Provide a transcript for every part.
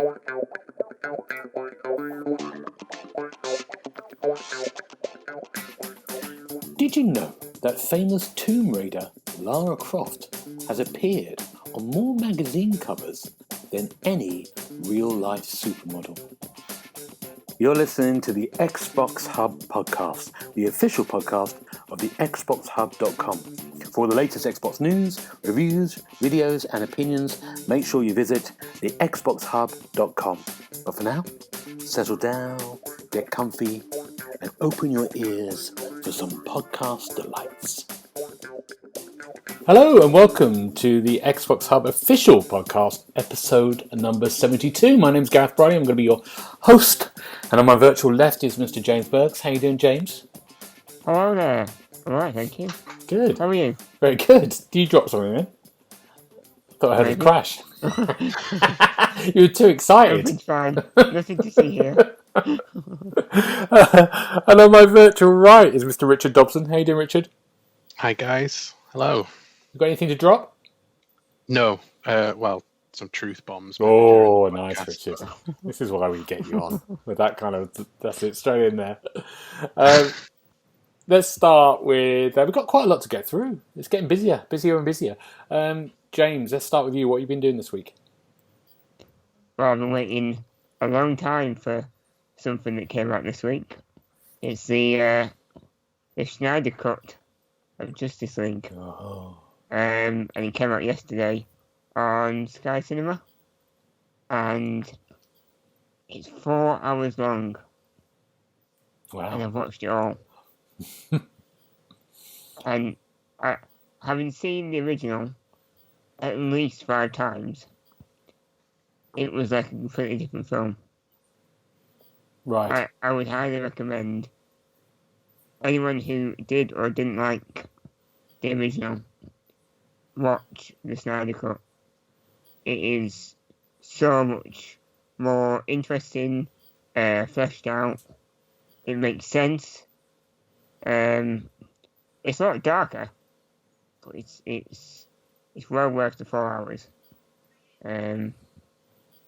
Did you know that famous Tomb Raider Lara Croft has appeared on more magazine covers than any real-life supermodel? You're listening to the Xbox Hub Podcast, the official podcast of the TheXboxHub.com. For the latest Xbox news, reviews, videos, and opinions, make sure you visit the TheXboxHub.com. But for now, settle down, get comfy, and open your ears for some podcast delights. Hello and welcome to the Xbox Hub Official Podcast, episode number 72. My name's Gareth Briley. I'm going to be your host, and on my virtual left is Mr. James Burks. How you doing, James? Hello there. All right, thank you. Good. How are you? Very good. Did you drop something in? Thought I heard a crash. You were too excited. Everything's fine. Nothing to see here. And on my virtual right is Mr. Richard Dobson. How you doing, Richard? Hi, guys. Hello. You got anything to drop? No. Well, some truth bombs. Oh, nice, Richard. This is why we get you on with that kind of. That's it, straight in there. Let's start with. We've got quite a lot to get through. It's getting busier and busier. James, let's start with you. What have you been doing this week? Well, I've been waiting a long time for something that came out this week. It's the Snyder Cut of Justice League. Oh. And it came out yesterday on Sky Cinema. And it's 4 hours long. Wow. And I've watched it all. And having seen the original at least 5 times, it was like a completely different film. Right. I would highly recommend anyone who did or didn't like the original watch the Snyder Cut. It is so much more interesting, fleshed out. It makes sense. It's a lot darker, but it's well worth the 4 hours.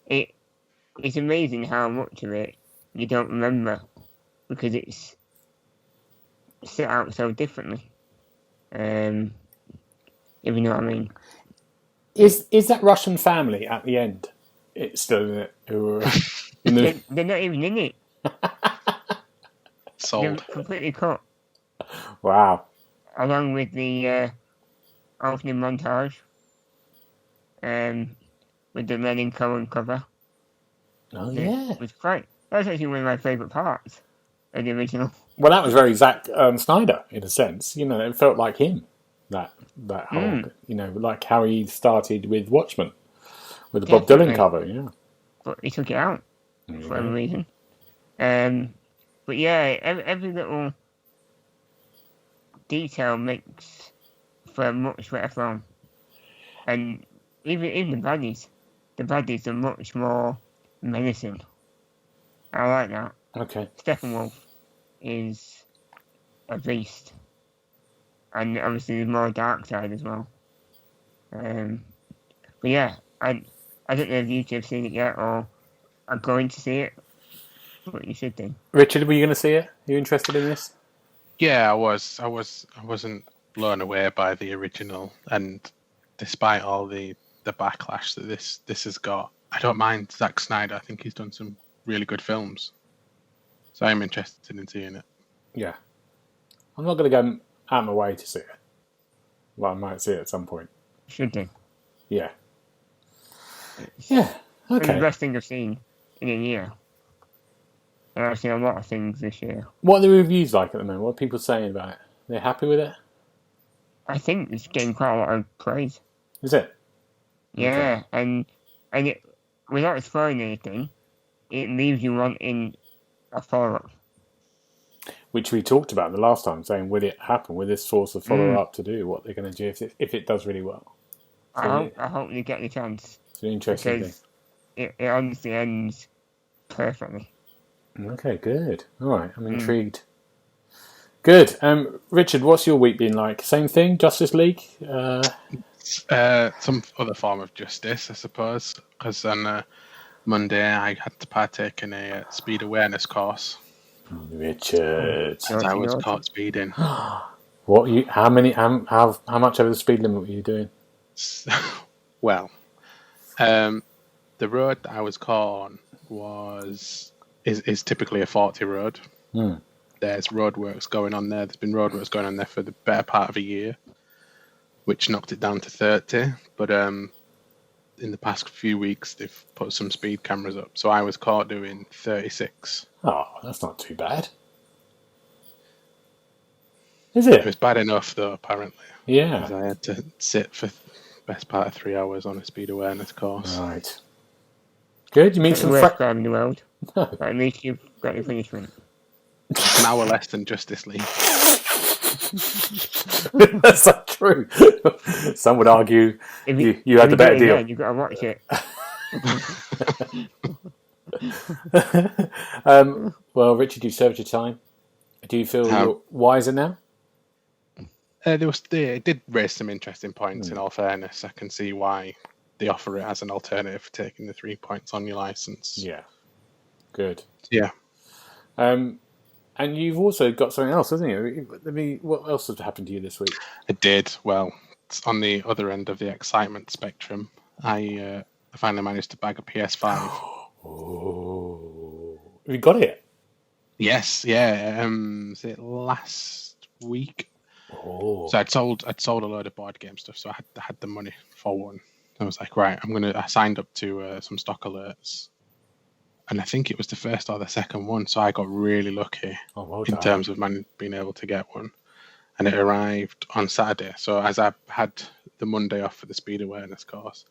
It's amazing how much of it you don't remember because it's set out so differently. If you know what I mean. Is that Russian family at the end? It's still in it. They're not even in it. Sold. They're completely cut. Wow. Along with the opening montage. With the Lenin Cohen cover. Oh, yeah. That was actually one of my favourite parts of the original. Well, that was very Zack Snyder, in a sense. You know, it felt like him. That whole, you know, like how he started with Watchmen, with the Bob Dylan cover, yeah. But he took it out for whatever reason. But yeah, every little detail makes for a much better film. And even the baddies are much more menacing. I like that. Okay. Steppenwolf is a beast. And obviously the more dark side as well. But yeah, I don't know if you two have seen it yet or are going to see it, but you should do. Richard, were you going to see it? Are you interested in this? Yeah, I was. I wasn't blown away by the original, and despite all the backlash that this has got, I don't mind Zack Snyder. I think he's done some really good films, so I'm interested in seeing it. Yeah. I'm not going to go out of my way to see it. Well, I might see it at some point. Should do. Yeah. Yeah. Okay. It's the best thing I've seen in a year. And I've seen a lot of things this year. What are the reviews like at the moment? What are people saying about it? They're happy with it? I think it's getting quite a lot of praise. Is it? Yeah, okay. and it, without spoiling anything, it leaves you wanting a follow-up. Which we talked about the last time, saying, will it happen? Will this force a follow-up to do what they're going to do if it does really well? So I hope they get the chance. It's an interesting thing. It honestly ends perfectly. Okay, good. All right, I'm intrigued. Good. Richard, what's your week been like? Same thing, Justice League? Some other form of justice, I suppose. Because Monday, I had to partake in a speed awareness course Richard. as I was caught speeding. What you? How many? How much over the speed limit were you doing? Well, the road that I was caught on is typically a 40 road. There's roadworks going on there. There's been roadworks going on there for the better part of a year, which knocked it down to 30. But in the past few weeks, they've put some speed cameras up. So I was caught doing 36. Oh, that's not too bad. Is it? It was bad enough, though, apparently. Yeah. Because I had to sit for the best part of 3 hours on a speed awareness course. Right. Good. You meet some worst crime in the world. No. But at least you've got your punishment. It's an hour less than Justice League. That's not true. Some would argue you had the better deal. You've got to watch it. Well, Richard, you served your time. Do you feel you're wiser now? It did raise some interesting points, in all fairness. I can see why they offer it as an alternative for taking the 3 points on your license. Yeah. Good. Yeah. And you've also got something else, haven't you? What else has happened to you this week? It did. Well, it's on the other end of the excitement spectrum. I finally managed to bag a PS5. Oh. Have you got it? Yes, yeah. Was it last week? Oh. So I'd sold a load of board game stuff, so I had the money for one. I was like, right, I signed up to some stock alerts. And I think it was the first or the second one, so I got really lucky in terms of being able to get one. And it arrived on Saturday. So as I had the Monday off for the speed awareness course,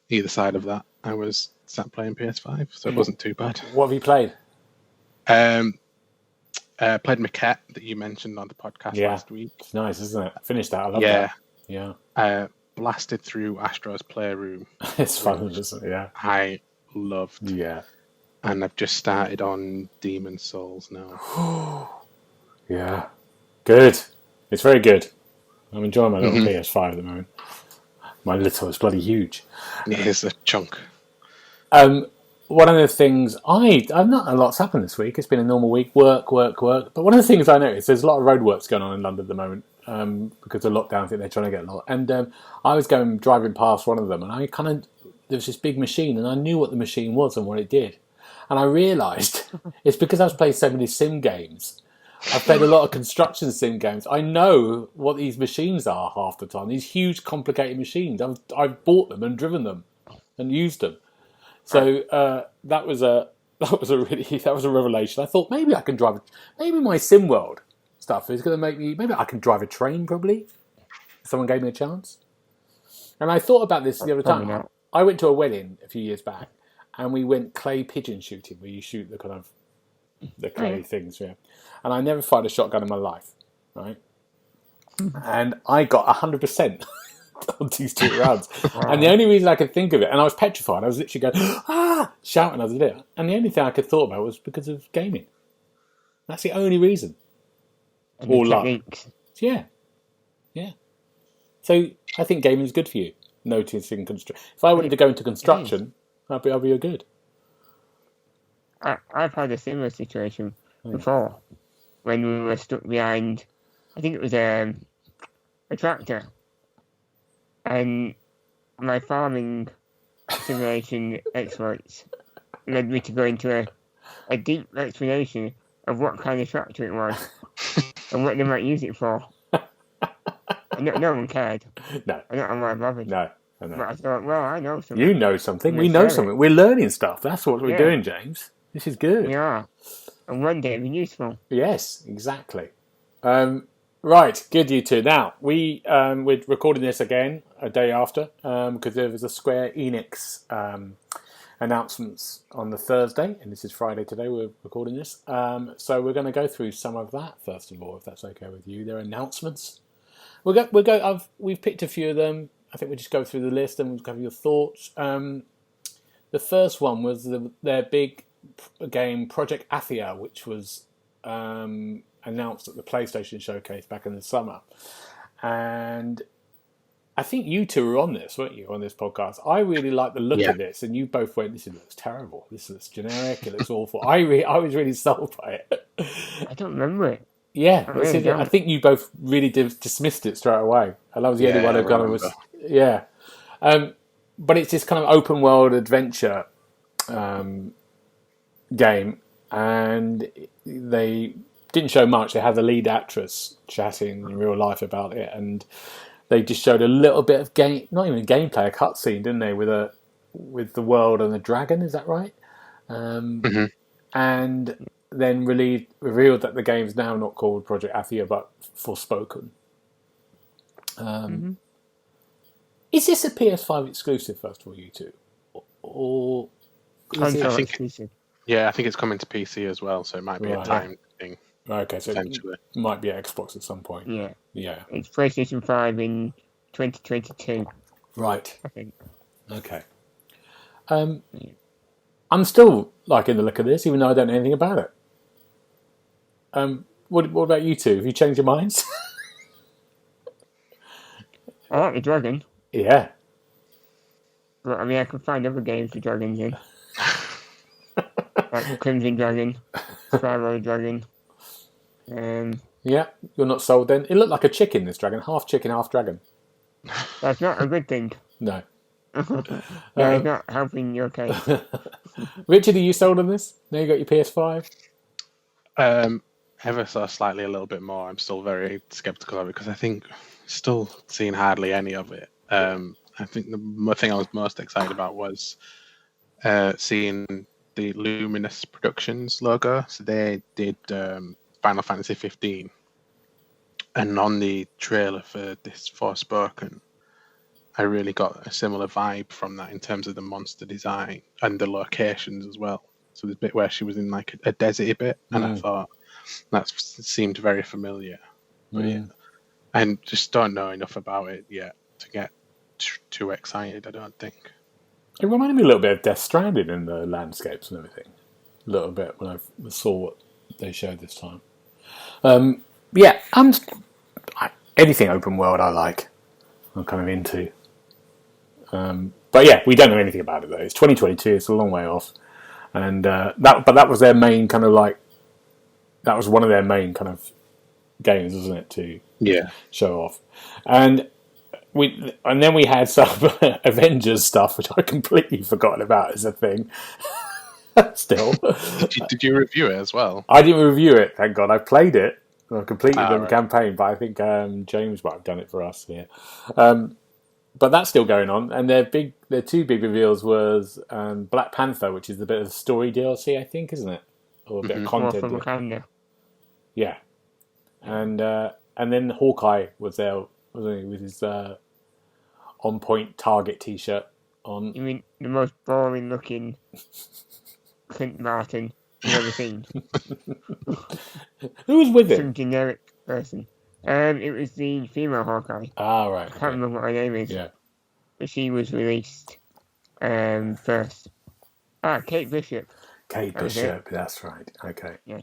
either side of that, I was sat playing PS5, so it wasn't too bad. What have you played? Played Maquette that you mentioned on the podcast last week. It's nice, isn't it? I finished that. I love that. Yeah. Blasted through Astro's Playroom. It's fun, isn't it? Yeah. I loved. Yeah. And I've just started on Demon's Souls now. Yeah. Good. It's very good. I'm enjoying my little PS5 at the moment. My little is bloody huge. It is a chunk. One of the things I've not a lot's happened this week. It's been a normal week, work. But one of the things I noticed, there's a lot of roadworks going on in London at the moment because of lockdown. I think they're trying to get a lot. And I was driving past one of them, and there was this big machine, and I knew what the machine was and what it did. And I realised it's because I've played so many sim games. I've played a lot of construction sim games. I know what these machines are half the time. These huge, complicated machines. I've bought them and driven them and used them. So that was a revelation. I thought maybe I can drive. Maybe my SimWorld stuff is going to make me. Maybe I can drive a train. Probably, if someone gave me a chance. And I thought about this the other time. I went to a wedding a few years back, and we went clay pigeon shooting, where you shoot the clay things. Yeah, and I never fired a shotgun in my life, right? And I got 100%. On these 2 rounds. And the only reason I could think of it, and I was petrified, I was literally going, shouting as I did it. And the only thing I could thought about was because of gaming. That's the only reason. Or luck. Yeah. So I think gaming is good for you. Noticing construction. If I wanted to go into construction, I'd be good. I've had a similar situation before when we were stuck behind, I think it was a tractor. And my farming simulation exploits led me to go into a deep explanation of what kind of tractor it was and what they might use it for. No one cared. No. I don't know why I bothered. No. But I thought, well, I know something. You know something. We know something. We're learning stuff. That's what we're doing, James. This is good. We are. And one day it'll be useful. Yes, exactly. Right, good, you two. Now, we're recording this again a day after because there was a Square Enix announcements on the Thursday, and this is Friday today. We're recording this, so we're going to go through some of that first of all, if that's okay with you. Their announcements. We've picked a few of them. I think we'll just go through the list and we'll have your thoughts. The first one was their big game Project Athia, which was announced at the PlayStation Showcase back in the summer. And I think you two were on this, weren't you, on this podcast? I really like the look Yeah. of this, and you both went, "This looks terrible. This looks generic. It looks awful." I was really sold by it. I don't remember it. Yeah, I really don't. I think you both really dismissed it straight away, and I was the only one who kind of was. Yeah, but it's this kind of open world adventure game, and they didn't show much. They had the lead actress chatting in real life about it, and they just showed a little bit of not even gameplay, a cutscene, didn't they, with the world and the dragon? Is that right? And then revealed that the game's now not called Project Athia, but Forspoken. Is this a PS5 exclusive, first of all, you two? Or Console exclusive. Yeah, I think it's coming to PC as well, so it might be a timed thing. Okay, so it might be Xbox at some point. Yeah. Yeah. It's PlayStation 5 in 2022. Right. I think. Okay. I'm still liking the look of this, even though I don't know anything about it. What about you two? Have you changed your minds? I like the dragon. Yeah. But I mean, I can find other games with dragons in. Like Crimson Dragon, Sparrow Dragon. Yeah, you're not sold then. It looked like a chicken, this dragon. Half chicken, half dragon. That's not a good thing. No. Yeah, it's not helping your case. Richard, are you sold on this? Now you got your PS5? Ever so slightly a little bit more. I'm still very skeptical of it because I think still seeing hardly any of it. I think the thing I was most excited about was seeing the Luminous Productions logo. So they did Final Fantasy 15, and on the trailer for this Forspoken, I really got a similar vibe from that in terms of the monster design and the locations as well. So there's a bit where she was in like a deserty bit, and I thought that seemed very familiar. But yeah, I just don't know enough about it yet to get too excited, I don't think. It reminded me a little bit of Death Stranding in the landscapes and everything. A little bit when I saw what they showed this time. Yeah, anything open world I like. I'm kind of into. But yeah, we don't know anything about it though. It's 2022. It's a long way off, and that was their main kind of like. That was one of their main kind of games, wasn't it? To show off, and then we had some Avengers stuff, which I completely forgotten about as a thing. Still, did you review it as well? I didn't review it. Thank God, I played it. I completed the right. campaign, but I think James might have done it for us here. But that's still going on, and their two big reveals was Black Panther, which is a bit of story DLC, I think, isn't it, or a bit of content. Yeah, and then Hawkeye was there, wasn't he, with his on point Target T-shirt on. You mean the most boring looking Clint Martin you've ever seen? Who was with him? Some generic person. It was the female Hawkeye. Ah, right. I can't remember what her name is. Yeah. But she was released first. Kate Bishop. Kate Bishop, that's right. Okay. Yeah.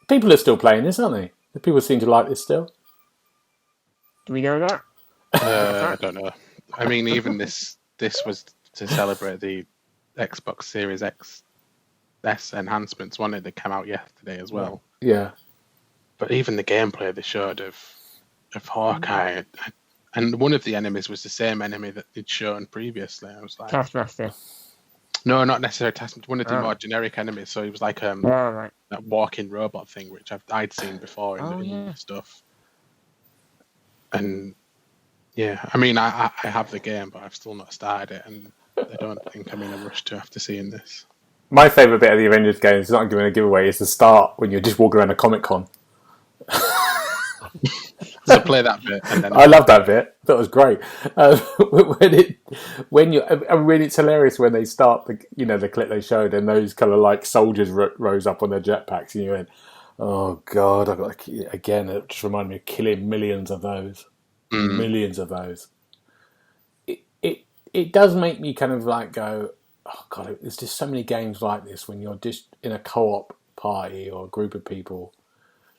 People are still playing this, aren't they? The people seem to like this still. Do we know that? I don't know. I mean, even this was to celebrate the Xbox Series X S enhancements, one that came out yesterday as well. Yeah. But even the gameplay they showed of Hawkeye, and one of the enemies was the same enemy that they'd shown previously. I was like, Taskmaster. No, not necessarily Taskmaster. One of the more generic enemies. So he was like right. that walking robot thing, which I'd seen before in the stuff. And yeah, I mean, I have the game, but I've still not started it, and I don't think I'm in a rush to after seeing this. My favourite bit of the Avengers game is not giving a giveaway. Is the start when you're just walking around a Comic-Con. So play that bit, and then I love that bit. That was great. When it's hilarious when they start the clip they showed, and those kind of like soldiers rose up on their jetpacks, and you went, "Oh God!" Again, it just reminded me of killing millions of those. Millions of those. It does make me kind of like go, oh God, there's just so many games like this when you're just in a co-op party or a group of people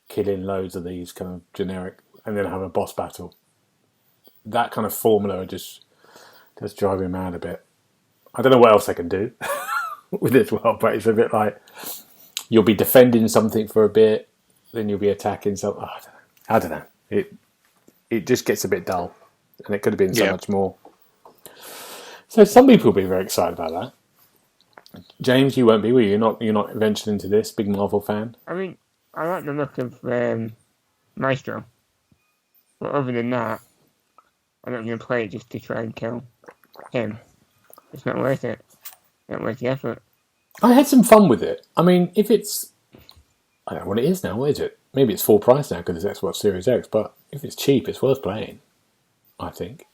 killing loads of these kind of generic, and then have a boss battle. that kind of formula just drive me mad a bit. I don't know what else they can do with this world, but it's a bit like you'll be defending something for a bit, then you'll be attacking something. Oh, I don't know. It just gets a bit dull, and it could have been so much more. So some people will be very excited about that. James, you won't be, will you? You're not ventured into this. Big Marvel fan. I mean, I like the look of Maestro, but other than that, I'm not going to play it just to try and kill him. It's not worth it. Not worth the effort. I had some fun with it. I mean, if it's... I don't know what it is now. What is it? Maybe it's full price now because it's Xbox Series X, but if it's cheap, it's worth playing, I think.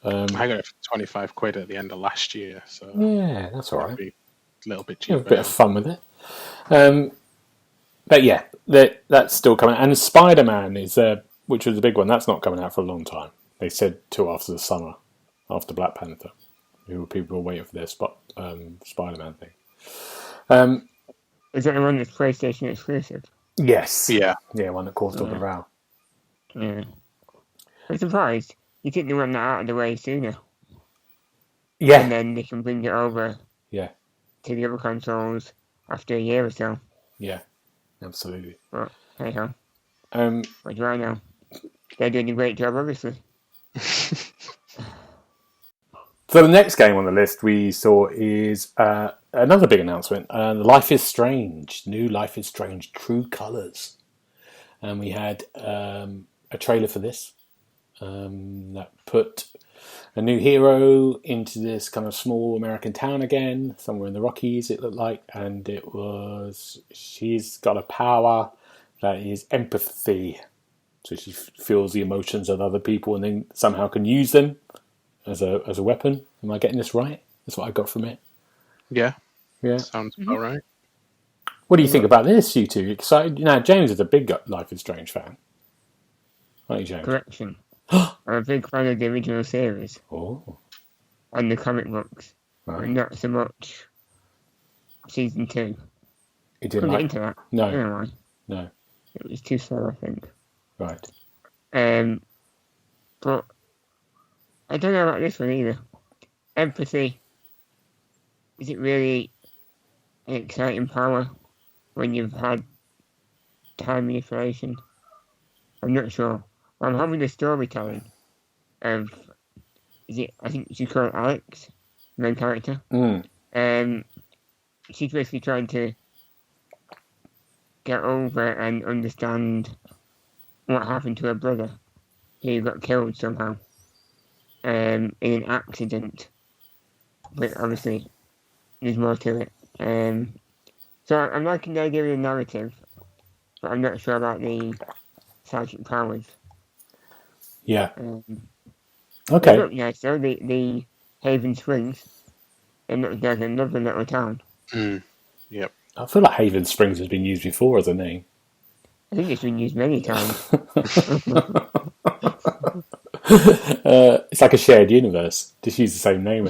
I got it for 25 quid at the end of last year, so... Yeah, that's all right. A little bit cheaper. A bit of fun with it. But yeah, that's still coming. And Spider-Man is, which was a big one, that's not coming out for a long time. They said till after the summer, after Black Panther. People were waiting for their Spider-Man thing. Is that the one that's PlayStation exclusive? Yes. Yeah. Yeah, one that caused all the row. Yeah. I'm surprised. You think they want that out of the way sooner. Yeah. And then they can bring it over to the other consoles after a year or so. Yeah, absolutely. But, hey ho. What do I know? They're doing a great job, obviously. So the next game on the list we saw is another big announcement. Life is Strange. New Life is Strange True Colors. And we had a trailer for this that put a new hero into this kind of small American town again, somewhere in the Rockies it looked like. And she's got a power that is empathy. So she feels the emotions of other people and then somehow can use them as a weapon. Am I getting this right? That's what I got from it. Yeah. Yeah. Sounds about right. What do you think about this, you two? Excited? Now, James is a big Life is Strange fan. Aren't you, James? Correction. I'm a big fan of the original series. Oh. And the comic books. Right. But not so much season 2. You didn't Couldn't like get into that. No. I don't know why. No. It was too slow, I think. Right. But I don't know about this one either. Empathy. Is it really an exciting power when you've had time manipulation? I'm not sure. I'm having the storytelling of, I think she's called Alex, the main character. She's basically trying to get over and understand what happened to her brother, who got killed somehow in an accident. But obviously, there's more to it. So I'm liking the idea of the narrative, but I'm not sure about the Sergeant Powers. Yeah. Okay. Look nice though, the Haven Springs. It looks like another little town. Yep. I feel like Haven Springs has been used before as a name. I think it's been used many times. It's like a shared universe. Just use the same name.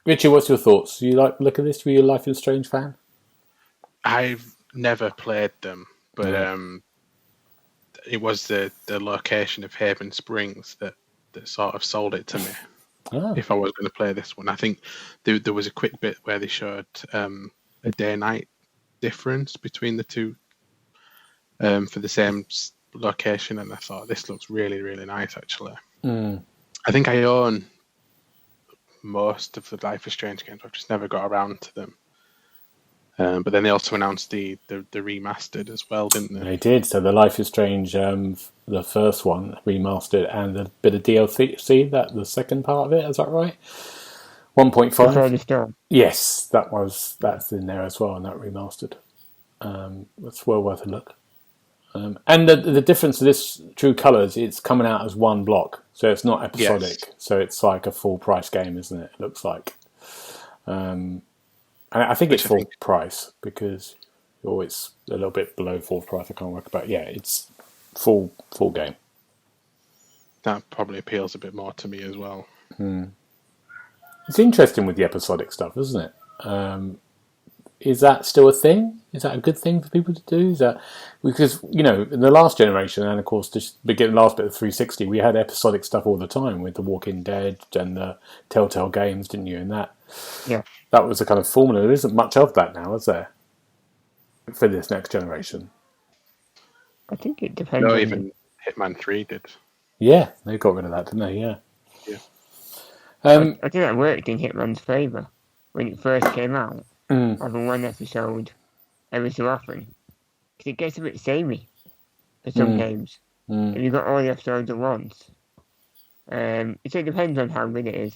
Richard, what's your thoughts? Do you like the look of this? Were you a Life is Strange fan? I've never played them, but it was the location of Haven Springs that sort of sold it to me. If I was going to play this one, I think there was a quick bit where they showed a day-night difference between the two for the same location, and I thought this looks really, really nice. Actually, I think I own most of the Life is Strange games. I've just never got around to them. But then they also announced the remastered as well, didn't they? They did. So the Life is Strange, the first one remastered, and a bit of DLC. That the second part of it. Is that right? 1.5. Yes, that's in there as well, and that remastered. That's well worth a look. And the difference of this True Colors, it's coming out as one block, so it's not episodic. Yes. So it's like a full price game, isn't it? It looks like. And I think it's full price because it's a little bit below full price. I can't work, but yeah, it's full game. That probably appeals a bit more to me as well. It's interesting with the episodic stuff, isn't it? Is that still a thing? Is that a good thing for people to do? Is that because in the last generation, and of course the last bit of 360, we had episodic stuff all the time with the Walking Dead and the Telltale games, didn't you? And that was the kind of formula. There isn't much of that now, is there? For this next generation, I think it depends. No, even Hitman 3 did. Yeah, they got rid of that, didn't they? Yeah. I think that worked in Hitman's favour when it first came out. Having one episode every so often, because it gets a bit samey for some games. If you've got all the episodes at once, so it depends on how good it is.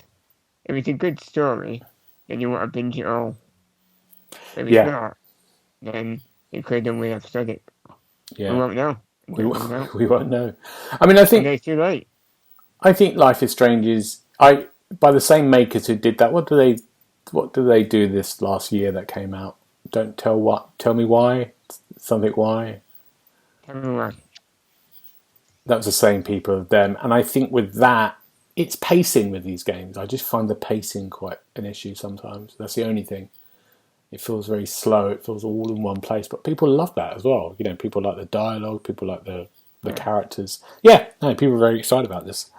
If it's a good story, then you want to binge it all. If it's not, then it could have done with episodic. Yeah. We won't know. We won't know. I mean, I think it's too late. I think Life is Strange is by the same makers who did that. What do they do this last year that came out? Tell me why. Something why. Tell me why. That was the same people of them, and I think with that, it's pacing with these games. I just find the pacing quite an issue sometimes. That's the only thing. It feels very slow. It feels all in one place, but people love that as well. People like the dialogue. People like the characters. Yeah, no, people are very excited about this.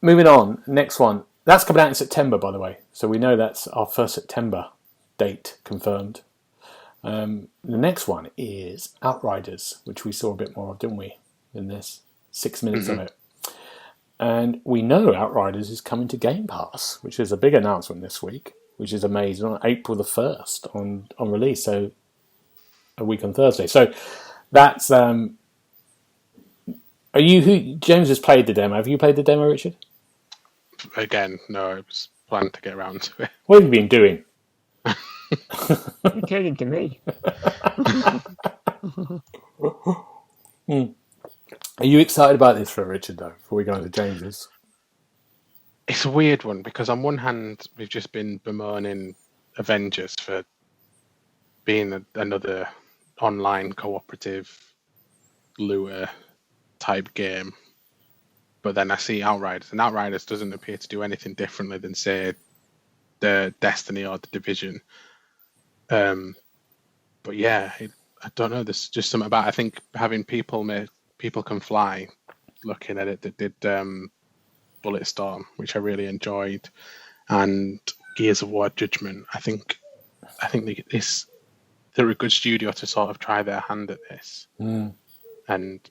Moving on, next one. That's coming out in September, by the way. So we know that's our 1st September date confirmed. The next one is Outriders, which we saw a bit more of, didn't we, in this? 6 minutes of it. And we know Outriders is coming to Game Pass, which is a big announcement this week, which is amazing, on April the 1st on release, so a week on Thursday. So that's... James has played the demo. Have you played the demo, Richard? Again, no, it was planned to get around to it. What have you been doing? You're turning to me. Are you excited about this for Richard, though, before we go into James's? It's a weird one, because on one hand, we've just been bemoaning Avengers for being another online cooperative lure type game. But then I see Outriders, and Outriders doesn't appear to do anything differently than, say, the Destiny or the Division. But yeah, I don't know. There's just something about, I think, having People Can Fly, looking at it, that did Bulletstorm, which I really enjoyed, and Gears of War Judgment. I think they're a good studio to sort of try their hand at this. And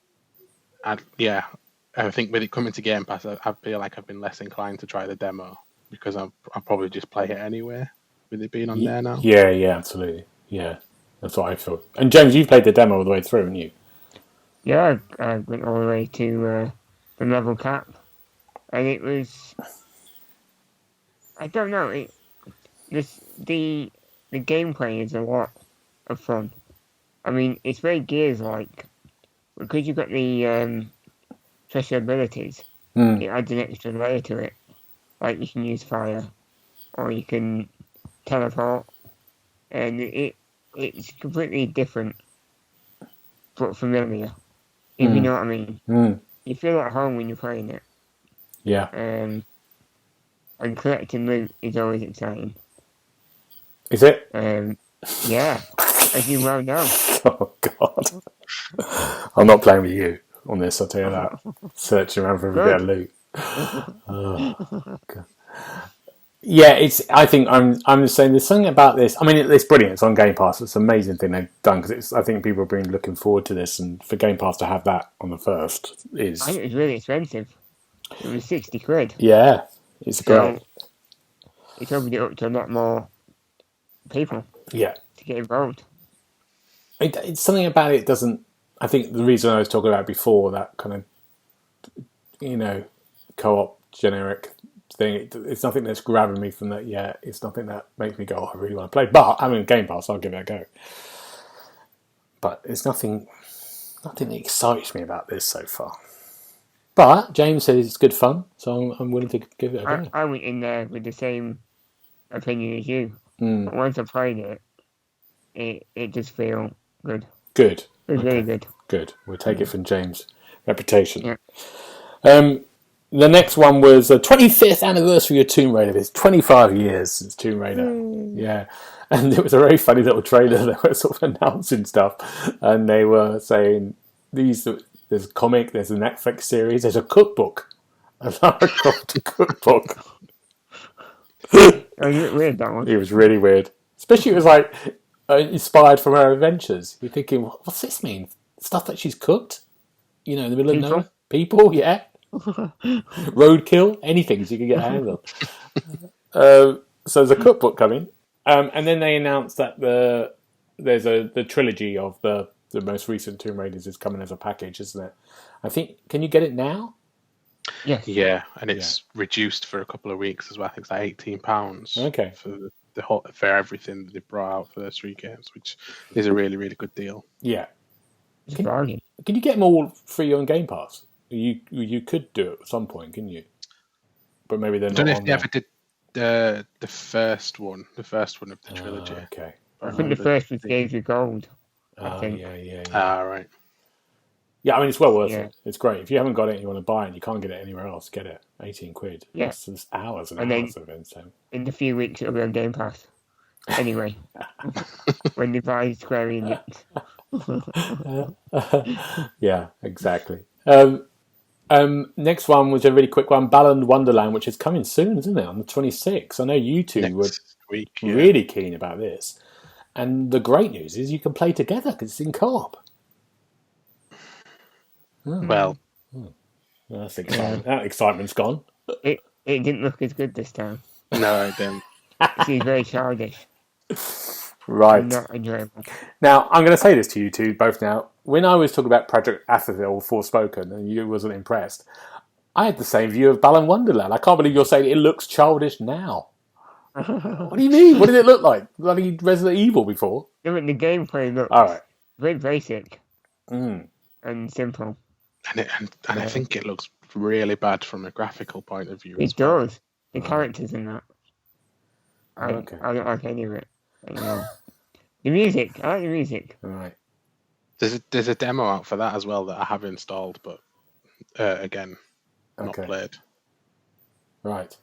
I think with it coming to Game Pass, I feel like I've been less inclined to try the demo, because I'll probably just play it anyway, with it being on there now. Yeah, absolutely. Yeah, that's what I feel. And James, you've played the demo all the way through, haven't you? Yeah, I went all the way to the level cap, and it was... I don't know, the gameplay is a lot of fun. I mean, it's very Gears-like, because you've got the special abilities, it adds an extra layer to it. Like, you can use fire, or you can teleport, and it's completely different, but familiar, if you know what I mean. You feel at home when you're playing it. Yeah. And collecting loot is always exciting. Is it? Yeah, as you well know. Oh, God. I'm not playing with you on this, I'll tell you that. Searching around for every bit of loot. Oh, God. Yeah, I think I'm saying there's something about this. I mean, it's brilliant. It's on Game Pass. It's an amazing thing they've done, because I think people have been looking forward to this, and for Game Pass to have that on the first is... I think it was really expensive. It was £60. Yeah, it's great. It's opened it up to a lot more people. Yeah. To get involved. It's something about it doesn't... I think the reason I was talking about before, that kind of, co-op generic thing, it's nothing that's grabbing me from that yet. It's nothing that makes me go, oh, I really want to play. But I'm in Game Pass, I'll give it a go. But it's nothing that excites me about this so far. But James says it's good fun, so I'm willing to give it a go. I went in there with the same opinion as you. But once I played it just feels good. Good. It was really good. Good. We'll take it from James' reputation. Yeah. The next one was the 25th anniversary of Tomb Raider. It's 25 years since Tomb Raider. Yeah. And it was a very funny little trailer. They were sort of announcing stuff, and they were saying there's a comic, there's a Netflix series, there's a cookbook, a Lara Croft cookbook. It was a bit weird, that one. It was really weird, especially it was like inspired from her adventures. You're thinking, what's this mean? Stuff that she's cooked, in the middle of nowhere. People, yeah. Roadkill, anything you can get a handle. So there's a cookbook coming, and then they announced that there's the trilogy of the most recent Tomb Raiders is coming as a package, isn't it? I think. Can you get it now? Yes. Yeah, and it's reduced for a couple of weeks as well. I think it's like £18. Okay. For the whole for everything that they brought out for those 3 games, which is a really, really good deal. Yeah. It's a bargain. Can you get them all free on Game Pass? You could do it at some point, couldn't you? But maybe they're not. I don't know if they ever did the first one of the trilogy. Okay. I think the first was Games of Gold. I think. Yeah. Right. Yeah, I mean, it's well worth it. It's great. If you haven't got it and you want to buy it and you can't get it anywhere else, get it. 18 quid. Yeah. That's hours and then, hours of it. So. In a few weeks, it'll be on Game Pass. Anyway. When you buy Square Enix. Yeah, exactly. Next one was a really quick one, Balan Wonderland, which is coming soon, isn't it? On the 26th. I know you two were really keen about this. And the great news is you can play together because it's in co-op. Well, that's exciting. That excitement's gone. It didn't look as good this time. No, it didn't. It seems very childish. Right. Not enjoyable. Now, I'm going to say this to you two both now. When I was talking about Project Athel or Forspoken and you wasn't impressed, I had the same view of Balan Wonderland. I can't believe you're saying it looks childish now. What do you mean? What did it look like? Bloody Resident Evil before? Yeah, but the gameplay looks very basic and simple. And I think it looks really bad from a graphical point of view. It does. The characters in that. I don't like any of it. The music. I like the music. All right. There's a demo out for that as well that I have installed, but again, not played. Right.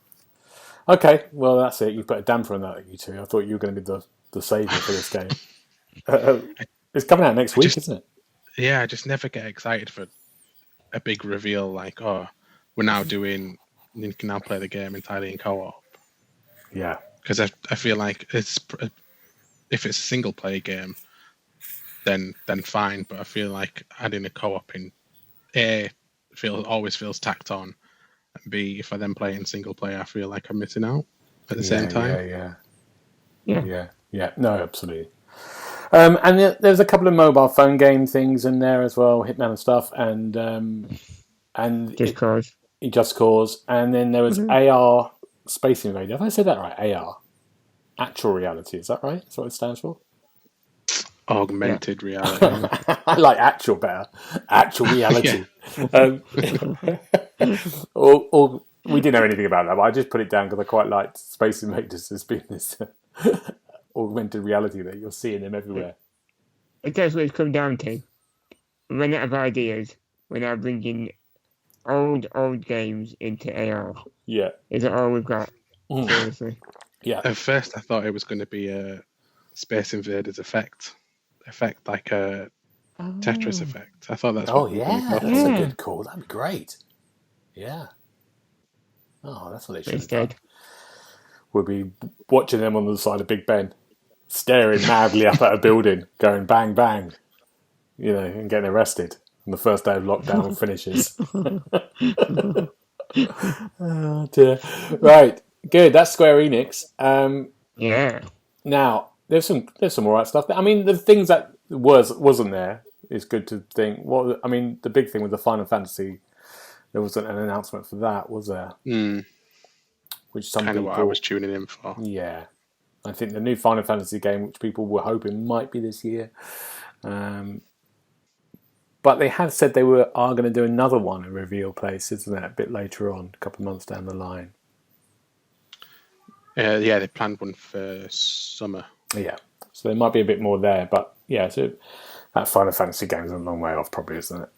Okay. Well, that's it. You put a damper on that, you two. I thought you were going to be the saviour for this game. It's coming out next week, isn't it? Yeah, I just never get excited for a big reveal like, oh, you can now play the game entirely in co-op. Yeah. Because I feel like if it's a single player game, then fine. But I feel like adding a co-op in always feels tacked on, and B, if I then play in single player, I feel like I'm missing out at the same time. Yeah. No, absolutely. And there's a couple of mobile phone game things in there as well, Hitman and stuff, and Just Cause, and then there was AR Space Invader. Have I said that right? AR, actual reality. Is that right? That's what it stands for. Augmented reality. I like actual better. Actual reality. We didn't know anything about that, but I just put it down because I quite liked Space Invaders as being this augmented reality that you're seeing them everywhere. That's what it's come down to. We run out of ideas. We're now bringing old games into AR. Yeah. Is it all we've got? Seriously. Yeah. At first, I thought it was going to be a Space Invaders effect like a Tetris effect. I thought that's that's a good call. That'd be great. Yeah. Oh, that's what they should have done. We'll be watching them on the side of Big Ben, staring madly up at a building, going bang, bang, and getting arrested on the first day of lockdown finishes. Oh, dear. Right. Good. That's Square Enix. Now, there's some alright stuff. I mean, the things that wasn't there is good to think. The big thing with the Final Fantasy, there wasn't an announcement for that, was there? Which some kind of people, what I was tuning in for. Yeah, I think the new Final Fantasy game, which people were hoping might be this year, but they have said they are going to do another one, a reveal place, isn't it? A bit later on, a couple of months down the line. They planned one for summer. Yeah, so there might be a bit more there, but yeah, so that Final Fantasy game is a long way off, probably, isn't it?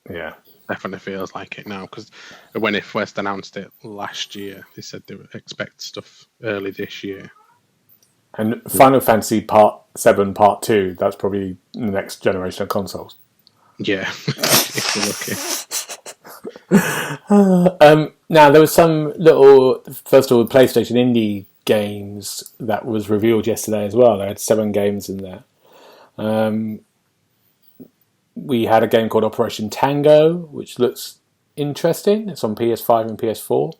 Yeah. Definitely feels like it now, because when it first announced it last year, they said they would expect stuff early this year. And Final Fantasy Part 7 Part 2, that's probably the next generation of consoles. Yeah, if you're lucky. Now, there was some little, first of all, PlayStation indie games that was revealed yesterday as well. They had 7 games in there. We had a game called Operation Tango, which looks interesting. It's on PS5 and PS4.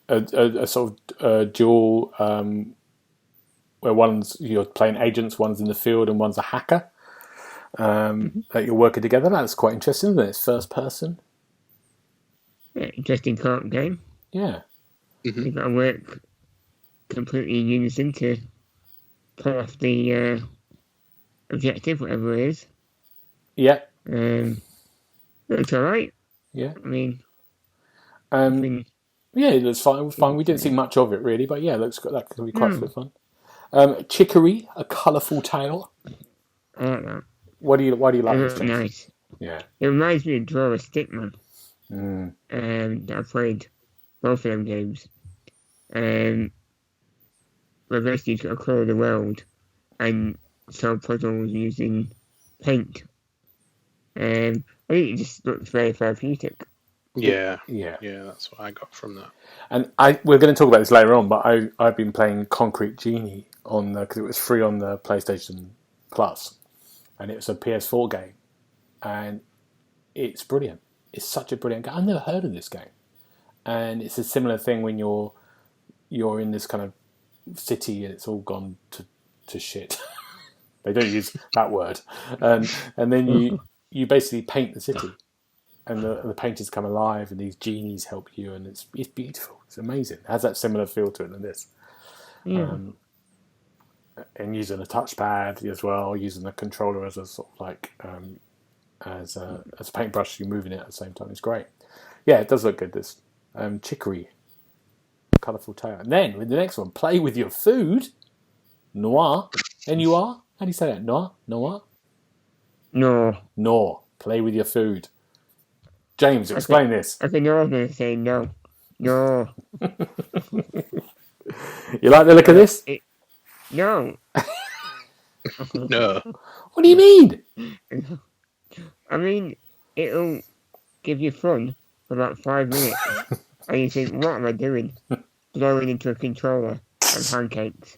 A sort of dual where you're playing agents, one's in the field and one's a hacker. That you're working together. That's quite interesting, isn't it? It's first person. Yeah, interesting co-op game. Yeah. Mm-hmm. You've got to work completely in unison to pull off the objective, whatever it is. Yeah. Looks alright. Yeah. I mean, yeah, it looks fine. Fine. We didn't see much of it really, but yeah, it looks good. That could be quite fun. Chicory, A Colourful Tale. I like that. Why do you like this? It nice. Yeah. It reminds me of Draw a Stickman. Mm. I played both of them games. Where basically you've got to colour the world and solve puzzles using paint. I think it just looks very therapeutic. Yeah, Yeah. that's what I got from that. And we're going to talk about this later on, but I've been playing Concrete Genie on because it was free on the PlayStation Plus, and it was a PS4 game, and it's brilliant. It's such a brilliant game. I've never heard of this game, and it's a similar thing when you're in this kind of city and it's all gone to shit. They don't use that word, and then you basically paint the city. And the painters come alive, and these genies help you, and it's beautiful. It's amazing. It has that similar feel to it than this. Yeah. And using a touchpad as well, using the controller as a sort of like as a paintbrush, you're moving it at the same time. It's great. Yeah, it does look good. This Chicory, Colourful Tale, and then with the next one, Play with Your Food, Noir, N-U-R. How do you say that? Noir, Noir. Play with your food. James, explain this. I think you're going to say no. No. You like the look of this? No. No. What do you mean? I mean, it'll give you fun for about 5 minutes. And you think, what am I doing? Blowing into a controller and pancakes.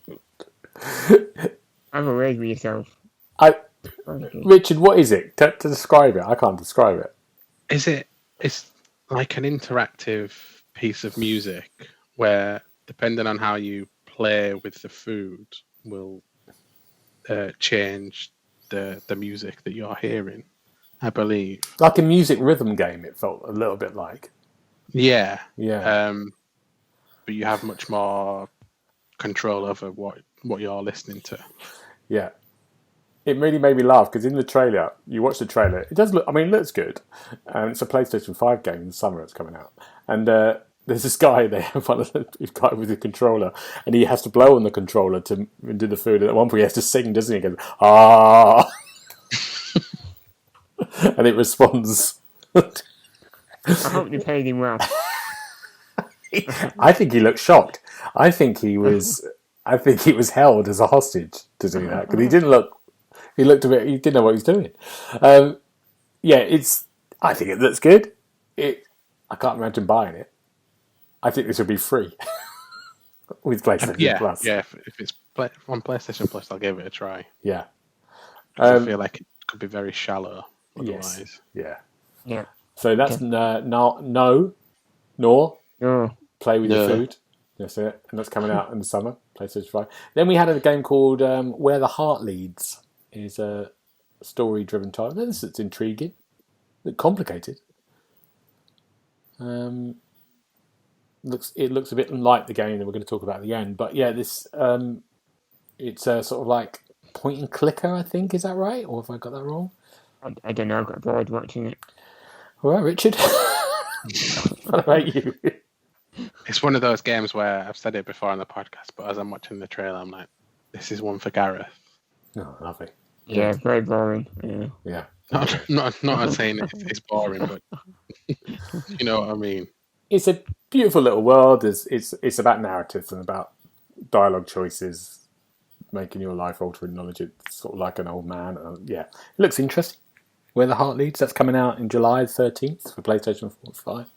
Have a word with yourself. Richard, what is it? To describe it, I can't describe it. It's like an interactive piece of music where, depending on how you play with the food, will change the music that you're hearing, I believe. Like a music rhythm game, it felt a little bit like. Yeah. Yeah. But you have much more control over what you're listening to. Yeah. It really made me laugh because in the trailer, you watch the trailer, it does look, I mean, it looks good. It's a PlayStation 5 game in the summer, it's coming out. And there's this guy there, one of the guy with the controller, and he has to blow on the controller to do the food. And at one point, he has to sing, doesn't he? He goes, ah! And it responds. I hope you paid him well. I think he looked shocked. I think he was held as a hostage to do that because he didn't look. He looked a bit. He didn't know what he was doing. I think it looks good. I can't imagine buying it. I think this would be free with PlayStation Plus. Yeah. If it's on PlayStation Plus, I'll give it a try. Yeah. I feel like it could be very shallow otherwise. Yes. Yeah. Yeah. So that's Play with Your Food. That's it. And that's coming out in the summer, PlayStation 5. Then we had a game called Where the Heart Leads. It's a story-driven title. It's intriguing. It's complicated. It looks a bit like the game that we're going to talk about at the end. But yeah, this it's a sort of like point and clicker, I think. Is that right? Or have I got that wrong? I don't know. I got bored watching it. All right, Richard. What about you? It's one of those games where I've said it before on the podcast, but as I'm watching the trailer, I'm like, this is one for Gareth. Oh, lovely. Yeah, very boring. Yeah. Not saying it's boring, but you know what I mean. It's a beautiful little world. It's about narratives and about dialogue choices, making your life altering knowledge. It's sort of like an old man. Yeah, it looks interesting. Where the Heart Leads. That's coming out in July 13th for PlayStation 4 and 5.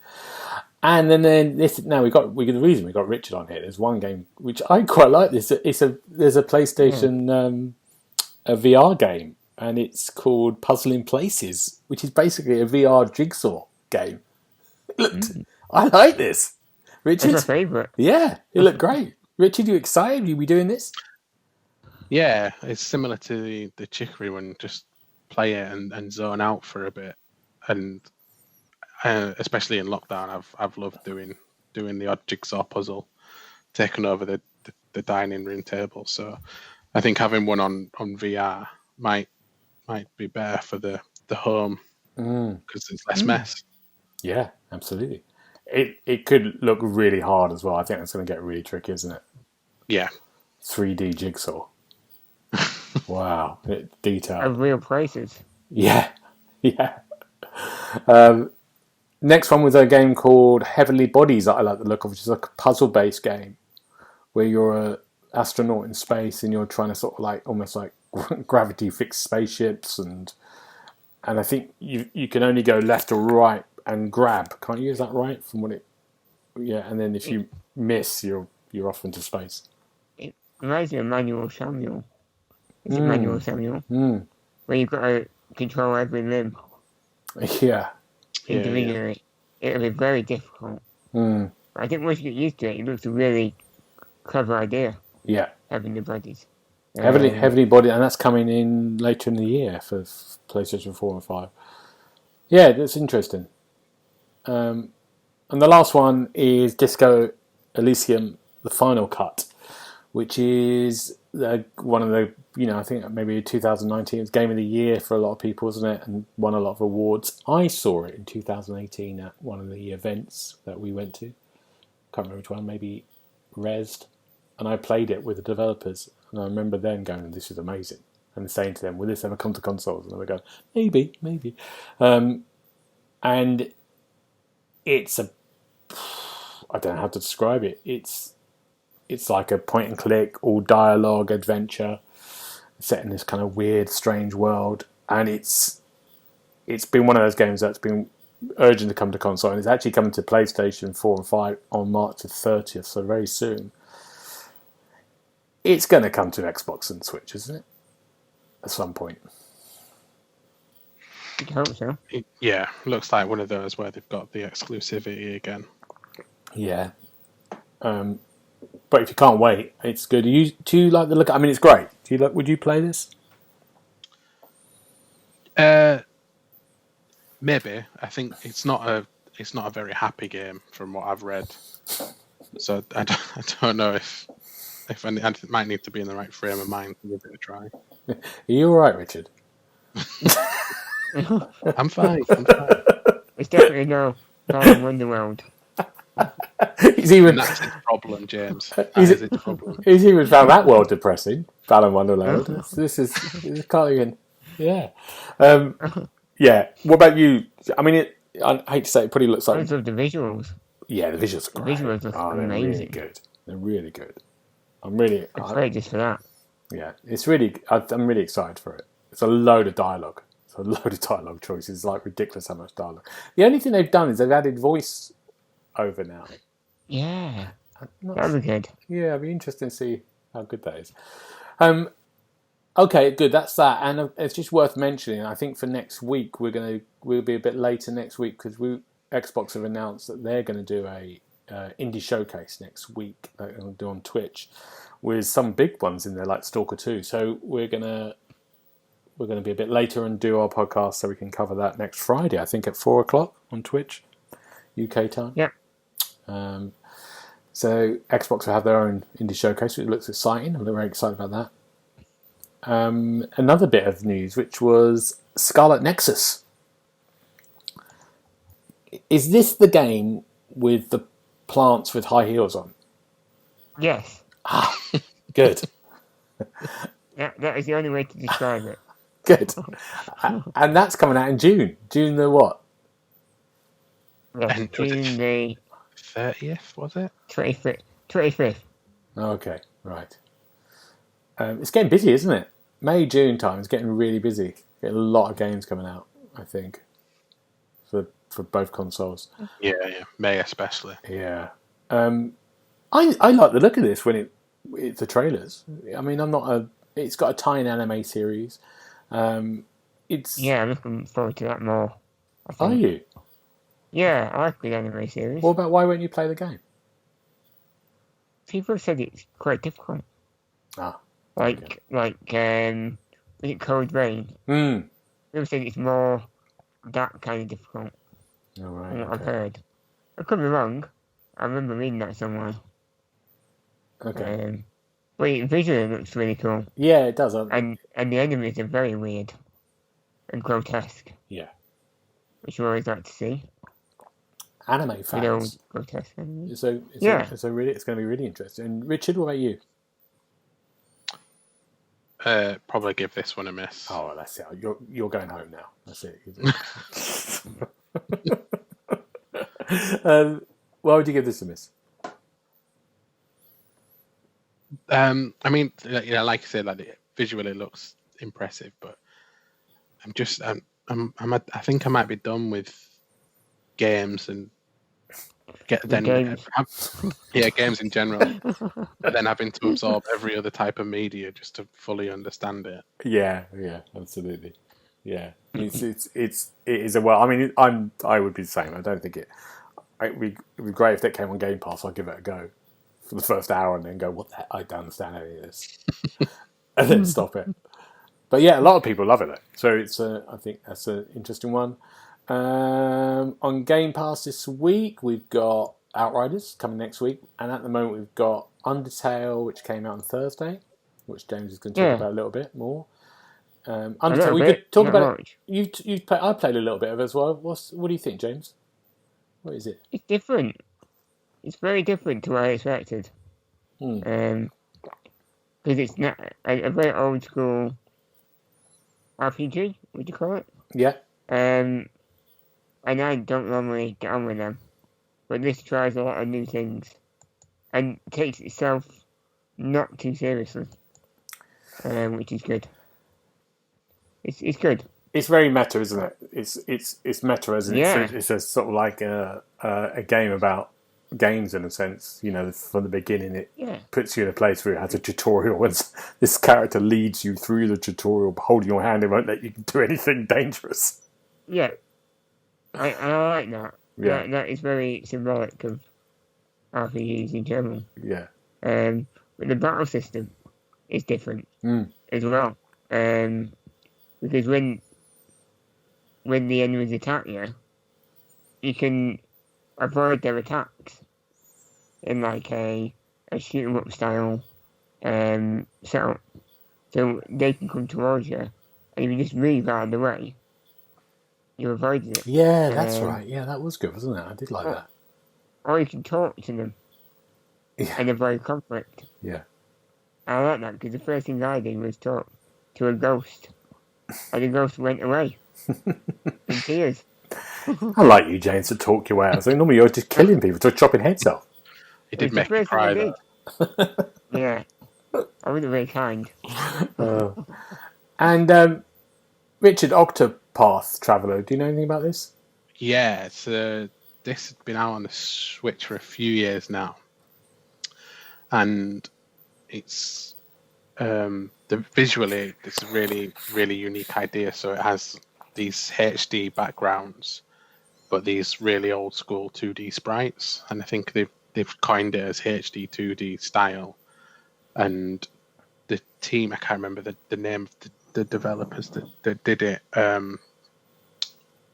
And then this. Now the reason we got Richard on here. There's one game which I quite like. There's a PlayStation a VR game, and it's called Puzzling Places, which is basically a VR jigsaw game. I like this. Richard, It's my favourite. yeah, it looked great. Richard, you excited? You be doing this? Yeah, it's similar to the Chicory one. Just play it and zone out for a bit, and especially in lockdown, I've loved doing the odd jigsaw puzzle, taking over the dining room table. So I think having one on VR might be better for the home because there's less mess. Yeah, absolutely. It could look really hard as well. I think that's going to get really tricky, isn't it? Yeah. 3D jigsaw. Wow, detail. Of real places. Yeah. Next one was a game called Heavenly Bodies that I like the look of, which is like a puzzle-based game where you're an astronaut in space and you're trying to sort of like almost like gravity fix spaceships, and I think you can only go left or right and grab. Can't you? Is that right? From what it? Yeah, and then if you miss, you're off into space. It reminds me of Manual Samuel. It's a Manual Samuel. Where you've got to control every limb Yeah. individually. It'll be very difficult. But I think once you get used to it, it looks a really clever idea. Yeah. Having the bodies. Heavily Body, and that's coming in later in the year for PlayStation 4 and 5. Yeah, that's interesting. And the last one is Disco Elysium, the final cut, which is one of the, I think maybe 2019 was Game of the Year for a lot of people, isn't it? And won a lot of awards. I saw it in 2018 at one of the events that we went to. Can't remember which one, maybe Rezzed. And I played it with the developers. And I remember then going, this is amazing. And saying to them, will this ever come to consoles? And they were going, maybe. And it's I don't know how to describe it. It's like a point and click, all dialogue, adventure, set in this kind of weird, strange world. And it's been one of those games that's been urgent to come to console. And it's actually coming to PlayStation 4 and 5 on March the 30th, so very soon. It's going to come to Xbox and Switch, isn't it? At some point. I hope so. Yeah, looks like one of those where they've got the exclusivity again. Yeah. But if you can't wait, it's good. Do you like the look? I mean, it's great. Would you play this? Maybe. I think it's not a very happy game from what I've read. So I don't know if I might need to be in the right frame of mind to give it a try. Are you all right, Richard? I'm fine. It's definitely no Balan Wonderworld. That's its problem, James. Is its problem. He's even found that world depressing. Balan Wonderland. This can't even. Yeah. Yeah. What about you? I mean, I hate to say it probably looks like. I love the visuals. Yeah, the visuals are great. The visuals are amazing. They're really good. They're really good. I'm excited just for that. Yeah, I'm really excited for it. It's a load of dialogue. It's a load of dialogue choices. It's like ridiculous how much dialogue. The only thing they've done is they've added voice over now. Yeah, that'd be good. Yeah, it'd be interesting to see how good that is. Okay, good. That's that, and it's just worth mentioning. I think for next week we'll be a bit later next week because Xbox have announced that they're going to do a indie showcase next week that they'll do on Twitch with some big ones in there like Stalker 2. So we're gonna be a bit later and do our podcast so we can cover that next Friday. I think at 4:00 on Twitch, UK time. Yeah. So Xbox will have their own indie showcase, which looks exciting. I'm very excited about that. Another bit of news, which was Scarlet Nexus. Is this the game with the plants with high heels on? Yes. Good. Yeah, that is the only way to describe it. Good. And that's coming out in June. June the what? Yes, June the 30th, was it? 25th. Okay, right. It's getting busy, isn't it? May, June time is getting really busy. Getting a lot of games coming out, I think, for both consoles. Yeah, May especially. Yeah. I like the look of this when it's the trailers. I mean, it's got a tie-in anime series. It's. Yeah, I'm looking forward to that more. Are you? Yeah, I like the anime series. What about why won't you play the game? People have said it's quite difficult. Ah. Like, is it Cold Rain? Mm. People said it's more that kind of difficult. All right. From what I've heard. I could be wrong. I remember reading that somewhere. Okay. But it visually looks really cool. Yeah, it does. And the enemies are very weird and grotesque. Yeah. Which you always like to see. Anime fans. Grotesque enemies. So it's going to be really interesting. And Richard, what about you? Probably give this one a miss. Oh, that's it. You're going home now. That's it. Why would you give this a miss? I mean, like I said, like visually it looks impressive, but I think I might be done with games and games in general, but then having to absorb every other type of media just to fully understand it. Yeah, absolutely. Yeah, it is a well. I mean, I would be the same. I don't think it'd be great if that came on Game Pass. I'd give it a go for the first hour and then go, what the heck? I don't understand any of this, and then stop it. But yeah, a lot of people love it though. So it's I think that's an interesting one. On Game Pass this week, we've got Outriders coming next week, and at the moment we've got Undertale, which came out on Thursday, which James is going to talk about a little bit more. Undertale, we could talk about it. I played a little bit of it as well. What do you think, James? What is it? It's different. It's very different to what I expected. Because it's not a very old school RPG, would you call it? Yeah. And I don't normally get on with them. But this tries a lot of new things. And takes itself not too seriously. Which is good. It's good. It's very meta, isn't it? It's meta, isn't it? Yeah. It's a sort of like a game about games in a sense. From the beginning, it puts you in a place where it has a tutorial, and this character leads you through the tutorial, holding your hand. It won't let you do anything dangerous. Yeah, I like that. Yeah, that is very symbolic of RPGs in general. Yeah. But the battle system is different as well. Because when the enemies attack you, you can avoid their attacks in like a shoot 'em up style setup. So they can come towards you, and if you just move out of the way, you avoid it. Yeah, that's right. Yeah, that was good, wasn't it? I did like that. Or you can talk to them and avoid conflict. Yeah. I like that because the first thing I did was talk to a ghost, and the ghost went away in tears. I like you, James, to talk your way out. So normally you're just killing people, just chopping heads off. It did make me cry, though. Yeah. I wasn't very kind. And Richard, Octopath Traveler, do you know anything about this? Yeah, this has been out on the Switch for a few years now. And it's visually, it's a really, really unique idea. So it has these HD backgrounds, but these really old school 2D sprites, and I think they've coined it as HD 2D style. And the team, I can't remember the name of the developers that did it.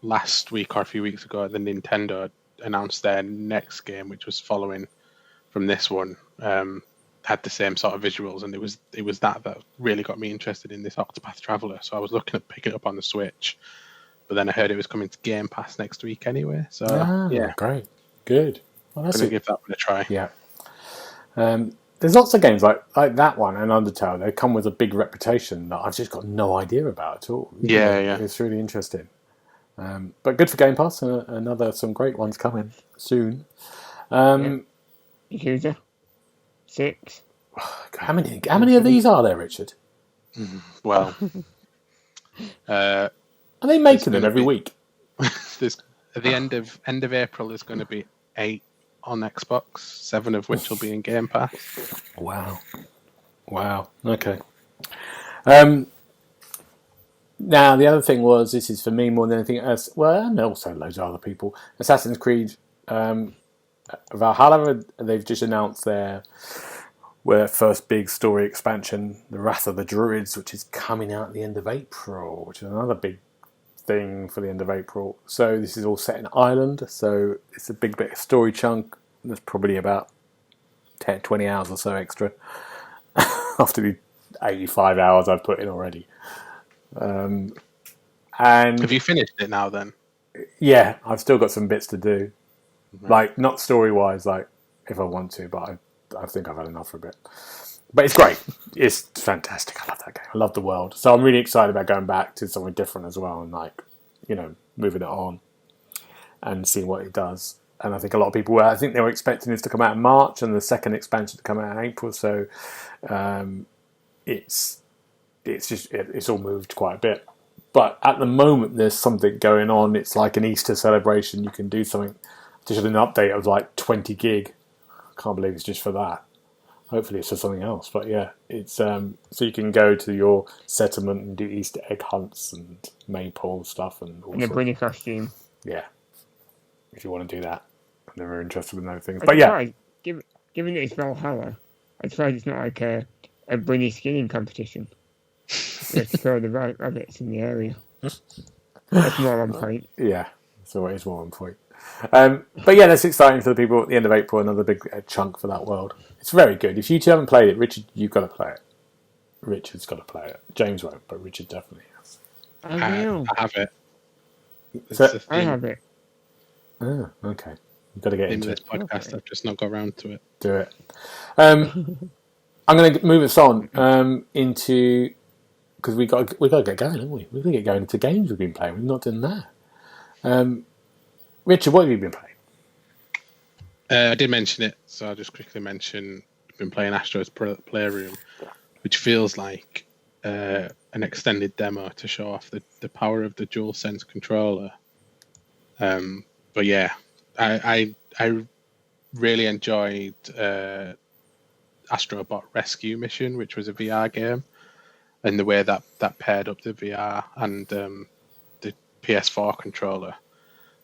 Last week or a few weeks ago, the Nintendo announced their next game, which was following from this one. Had the same sort of visuals, and it was that really got me interested in this Octopath Traveler. So I was looking at picking it up on the Switch. But then I heard it was coming to Game Pass next week anyway. So yeah, great, good. Well, I'm gonna give that one a try. Yeah. There's lots of games like that one and Undertale. They come with a big reputation that I've just got no idea about at all. Yeah. It's really interesting. But good for Game Pass. Some great ones coming soon. Yakuza 6. How many of these are there, Richard? Well, Are they making them every week? there's at the end of April there's going to be 8 on Xbox, 7 of which will be in Game Pass. Wow. Okay. Now the other thing was, this is for me more than anything else. Well, and also loads of other people. Assassin's Creed Valhalla. They've just announced their first big story expansion, The Wrath of the Druids, which is coming out at the end of April, which is another big thing for the end of April. So this is all set in Ireland, so it's a big bit of story chunk. There's probably about 10, 20 hours or so extra after the 85 hours I've put in already. And have you finished it now then? Yeah, I've still got some bits to do. Like, not story-wise, like, if I want to, but I think I've had enough for a bit. But it's great. It's fantastic. I love that game. I love the world. So I'm really excited about going back to something different as well and, like, moving it on and seeing what it does. And I think a lot of people were, I think they were expecting this to come out in March and the second expansion to come out in April. So it's all moved quite a bit. But at the moment, there's something going on. It's like an Easter celebration. You can do something. Just an update of like 20 gig. I can't believe it's just for that. Hopefully it's for something else. But yeah, it's so you can go to your settlement and do Easter egg hunts and maypole stuff and all In a bunny costume. Yeah, if you want to do that. I'm never interested in those things. I'm But yeah, surprised, given that it's Valhalla, I'm surprised it's not like a bunny skinning competition. You have to throw the right rabbits in the area. That's more on point. Yeah, so it is more on point. But yeah, that's exciting for the people at the end of April. Another big chunk for that world. It's very good. If you two haven't played it, Richard, you've got to play it. Richard's got to play it. James won't, but Richard definitely has. I will. I have it. I have it. Oh, okay. You've got to get into this podcast. Okay. I've just not got around to it. Do it. I'm going to move us on into, because we got to get going, haven't we? We've got to get going into games we've been playing. We've not done that. Richard, what have you been playing? I did mention it, so I'll just quickly mention I've been playing Astro's Playroom, which feels like an extended demo to show off the power of the DualSense controller. But yeah, I really enjoyed Astrobot Rescue Mission, which was a VR game, and the way that paired up the VR and the PS4 controller.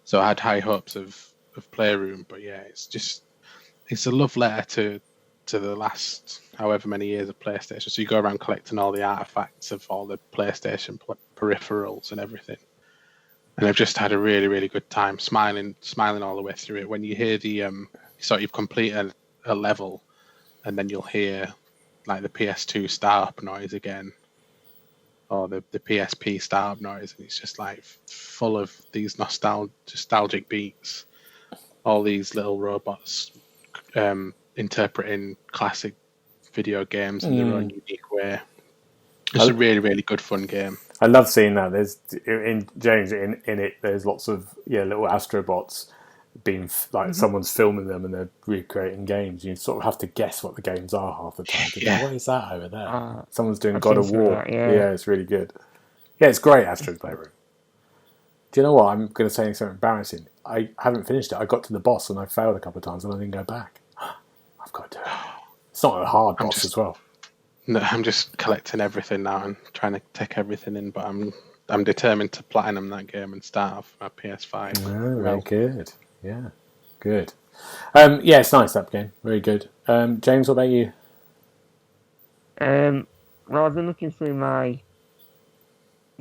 So I had high hopes of Playroom, but yeah, it's a love letter to the last however many years of PlayStation. So you go around collecting all the artifacts of all the PlayStation peripherals and everything. And I've just had a really, really good time smiling all the way through it. When you hear you've completed a level, and then you'll hear like the PS2 startup noise again, or the PSP startup noise, and it's just like full of these nostalgic beats. All these little robots interpreting classic video games in their own unique way. It's a really, really good fun game. I love seeing that. There's in it. There's lots of little astrobots being like someone's filming them and they're recreating games. You sort of have to guess what the games are half the time. Yeah. What is that over there? Someone's doing God of War. That, yeah, it's really good. Yeah, it's great. Astro's Playroom. Do you know what? I'm going to say something embarrassing. I haven't finished it. I got to the boss and I failed a couple of times and I didn't go back. I've got to do it. It's not a hard boss as well. No, I'm just collecting everything now and trying to take everything in, but I'm determined to platinum that game and start off my PS5. Oh, very good. Yeah, good. It's nice, that game. Very good. James, what about you? Well, I've been looking through my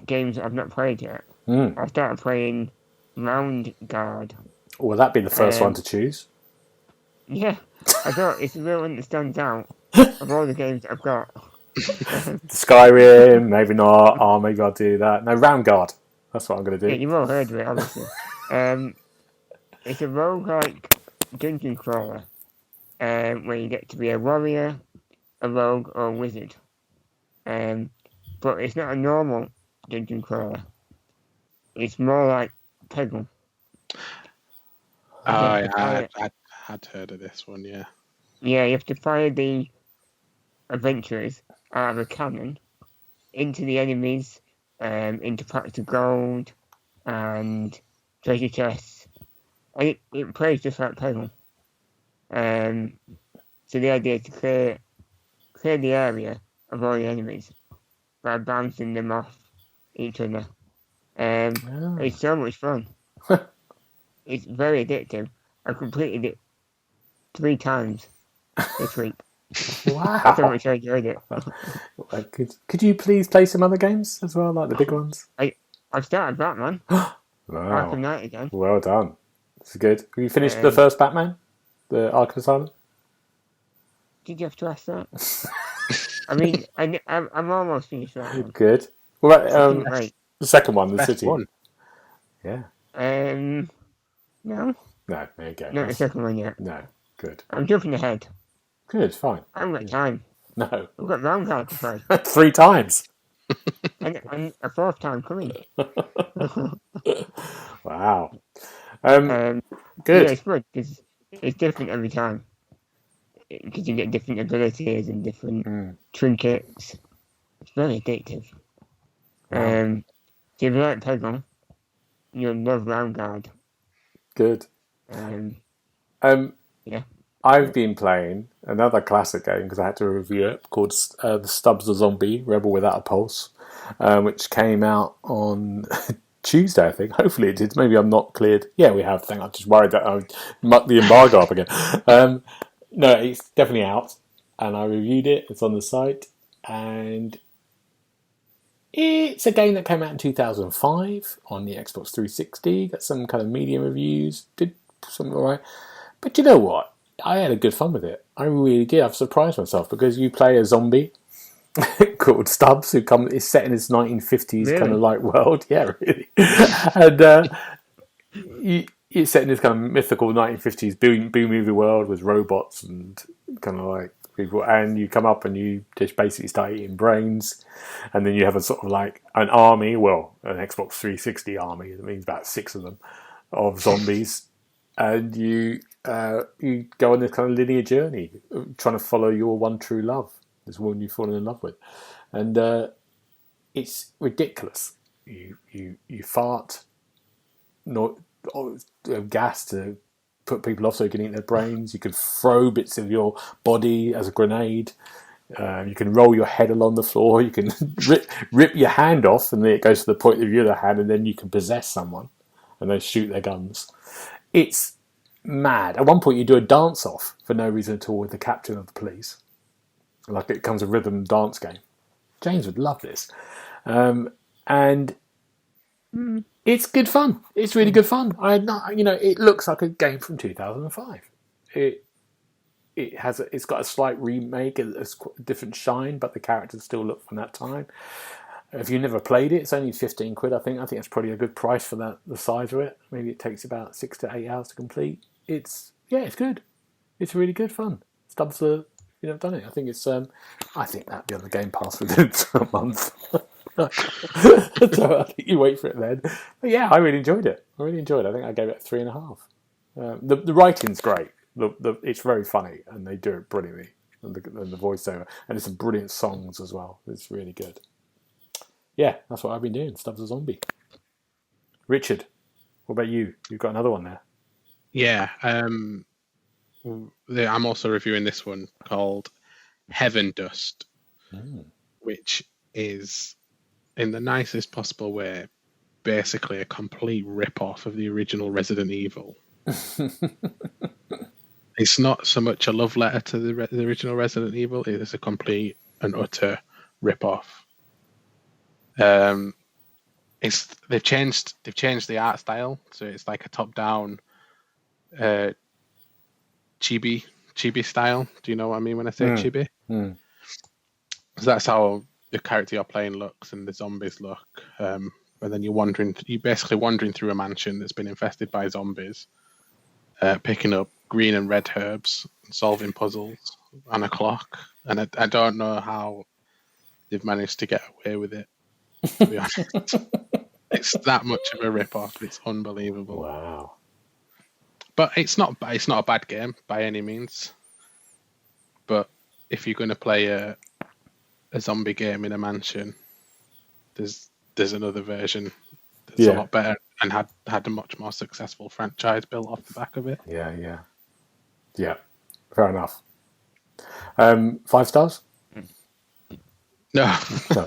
games I've not played yet. I started playing Round Guard. Will that be the first one to choose? Yeah, I thought it's the real one that stands out of all the games I've got. Skyrim, maybe not. Oh, maybe I'll do that. No, Round Guard. That's what I'm going to do. Yeah, you've all heard of it, obviously. It's a roguelike dungeon crawler where you get to be a warrior, a rogue, or a wizard. But it's not a normal dungeon crawler. It's more like Peggle. I had heard of this one, yeah. Yeah, you have to fire adventurers out of a cannon into the enemies, into packs of gold and treasure chests. And it plays just like Peggle. So the idea is to clear the area of all the enemies by bouncing them off each other. It's so much fun. It's very addictive. I completed it 3 times this week. Wow. That's how much I enjoyed it. Could you please play some other games as well, like the big ones? I've started Batman. Arkham Wow. Knight again. Well done. This is good. Have you finished the first Batman? The Arkham Asylum? Did you have to ask that? I mean, I'm almost finished that one. Good. What about Right. the second one, the Best city? one. Yeah. No, No, there you go. not the second one yet. No, good. I'm jumping ahead. Good, fine. I haven't got time. No. We've got round card to play. 3 times. and a 4th time coming. Wow. Yeah, Good. it's good because it's different every time. Because you get different abilities and different trinkets. It's very addictive. Wow. So if you like Peggle, you'll love Round Guard. Good. Yeah. I've been playing another classic game because I had to review it called The Stubbs the Zombie, Rebel Without a Pulse, which came out on Tuesday, I think. Hopefully it did. Maybe I'm not cleared. Yeah, we have. I'm just worried that I would muck the embargo up again. No, it's definitely out, and I reviewed it. It's on the site, and it's a game that came out in 2005 on the Xbox 360. Got some kind of medium reviews. Did something alright. But you know what? I had a good fun with it. I really did. I've surprised myself because you play a zombie called Stubbs who is set in his 1950s kind of like world. Yeah, really. And it's set in this kind of mythical 1950s boom movie world with robots and kind of like people. And you come up and you just basically start eating brains. And then you have a sort of like an army, well, an Xbox 360 army. That means about 6 of them of zombies. And you go on this kind of linear journey, trying to follow your one true love, this woman you've fallen in love with, and it's ridiculous. You fart, gas to put people off so you can eat their brains. You can throw bits of your body as a grenade. You can roll your head along the floor. You can rip your hand off, and then it goes to the point of your other hand, and then you can possess someone, and they shoot their guns. It's mad. At one point, you do a dance-off for no reason at all with the captain of the police. Like it becomes a rhythm dance game. James would love this. And it's good fun. It's really good fun. It looks like a game from 2005. It's got a slight remake, a different shine, but the characters still look from that time. If you've never played it, it's only 15 quid, I think. I think that's probably a good price for the size of it. Maybe it takes about 6 to 8 hours to complete. It's good. It's really good fun. Stubbs, done it. I think I think that'd be on the Game Pass within a month. So I think you wait for it then. But yeah, I really enjoyed it. I think I gave it 3.5. The writing's great. It's very funny, and they do it brilliantly. And the voiceover, and it's some brilliant songs as well. It's really good. Yeah, that's what I've been doing. Stubbs a Zombie. Richard, what about you? You've got another one there. Yeah, I'm also reviewing this one called Heaven Dust, which is, in the nicest possible way, basically a complete rip-off of the original Resident Evil. It's not so much a love letter to the original Resident Evil; it is a complete and utter rip-off. They've changed the art style, so it's like a top-down chibi style. Do you know what I mean when I say chibi? So that's how the character you're playing looks and the zombies look. And then you're basically wandering through a mansion that's been infested by zombies, picking up green and red herbs, solving puzzles, and a clock. And I don't know how they've managed to get away with it, to be honest. It's that much of a rip-off. It's unbelievable. Wow. But it's not a bad game by any means. But if you're going to play a zombie game in a mansion, there's another version that's a lot better and had a much more successful franchise built off the back of it. Yeah. Fair enough. 5 stars? No, No.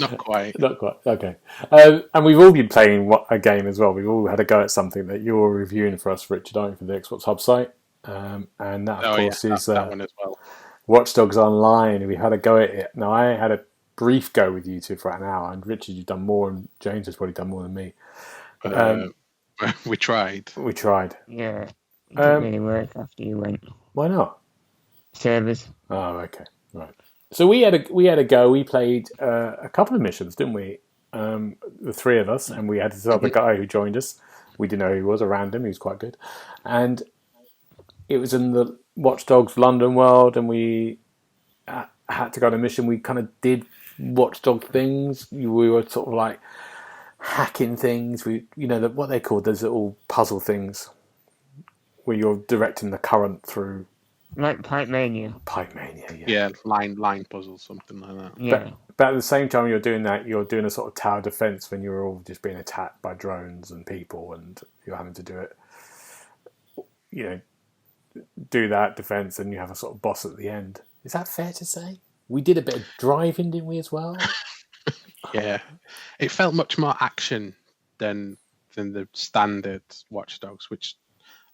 not quite. Not quite. Okay. And we've all been playing a game as well. We've all had a go at something that you're reviewing for us, Richard, aren't you, for the Xbox Hub site? And that, of course, is that one as well. Watch Dogs Online. We had a go at it. Now, I had a brief go with you two for an hour, and Richard, you've done more, and James has probably done more than me. We tried. Yeah. It didn't really work after you went. Why not? Servers. Oh, okay. Right. So we had a go. We played a couple of missions, didn't we? The three of us, and we had this other guy who joined us. We didn't know who he was around him. He was quite good. And it was in the Watch Dogs London world, and we had to go on a mission. We kind of did Watchdog things. We were sort of like hacking things. What they called those little puzzle things where you're directing the current through. Like Pipe Mania, yeah. Yeah, line puzzles, something like that. Yeah. But at the same time you're doing that, you're doing a sort of tower defense when you're all just being attacked by drones and people, and you're having to do it. Do that defense, and you have a sort of boss at the end. Is that fair to say? We did a bit of driving, didn't we, as well? Yeah, it felt much more action than the standard Watch Dogs, which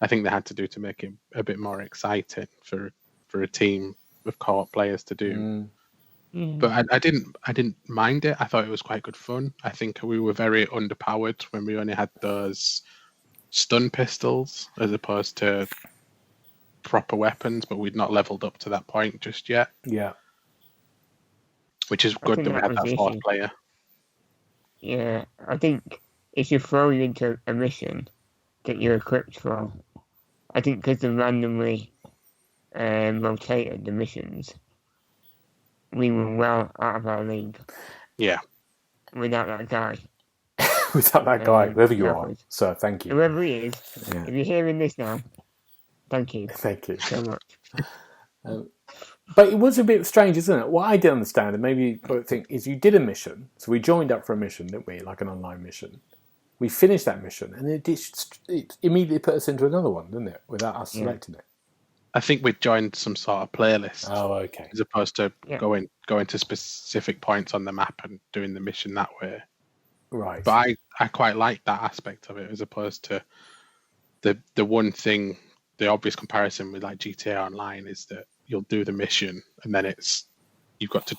I think they had to do to make it a bit more exciting for a team of co-op players to do. But I didn't mind it. I thought it was quite good fun. I think we were very underpowered when we only had those stun pistols as opposed to proper weapons, but we'd not leveled up to that point just yet. Yeah. Which is good that we had that fourth player. Yeah, I think it should throw you into a mission that you're equipped for. I think because they randomly rotated the missions, we were well out of our league. Yeah. Without that guy. Without that guy, whoever you are. Sir, thank you. Whoever he is, if you're hearing this now, thank you. Thank you so much. But it was a bit strange, isn't it? What I didn't understand, and maybe you think, is you did a mission. So we joined up for a mission, didn't we? Like an online mission. We finished that mission, and it immediately put us into another one, didn't it? Without us selecting it. I think we joined some sort of playlist. Oh, okay. As opposed to going to specific points on the map and doing the mission that way. Right. But I quite like that aspect of it, as opposed to the one thing, the obvious comparison with like GTA Online is that you'll do the mission and then you've got to